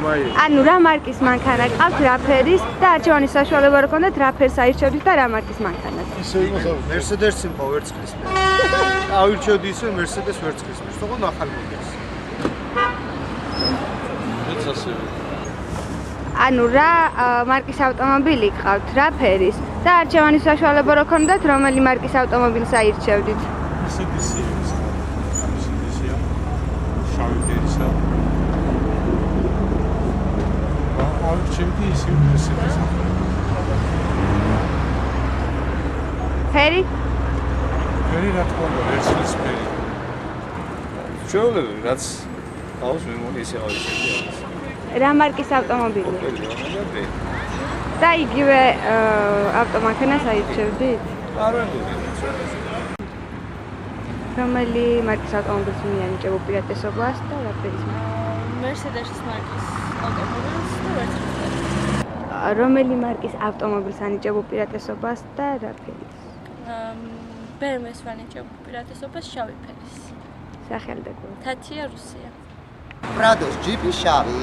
ანუ რა მარკის მანქანა გყავთ, რა ფერის და არჩევანის საშუალება რო გქონდათ, რა ფერს აირჩევდით და რა მარკის მანქანას? Mercedes-ი მყავს ვერცხლისფერი. ავირჩევდი ისე Mercedes ვერცხლისფერს, თქო ახალი მოდელის. მეც ასევე. ანუ რა მარკის ავტომობილი გყავთ, რა ფერის და არჩევანის საშუალება რო გქონდათ, რომელი მარკის ავტომობილს აირჩევდით? Mercedes-ია. შავი ფერისა. ავირჩევდი ისე Mercedes-ს. ფერი? ფერი რა თქმა უნდა, ვერცხლისფერი. ჩვეულებრივ რაც ყავს მე მგონი ისე ავირჩევდი. რა მარკის ავტომობილი? და იგივე ავტომანქანას აირჩევდით? არ ვემგონი. რომელი მარკის ავტომობილს მიანიჭებ უპირატესობას და რა ფერის? Mercedes-ის მარკის ავტომობილს და ვერცხლისფერი. რომელი მარკის ავტომობილს ანიჭებ უპირატესობას და რა ფერის? BMW-ს ვანიჭებ უპირატესობას შავი ფერის. სახელი და გუნდი. Tatiya Russia. Prados, ჯიპი შავი.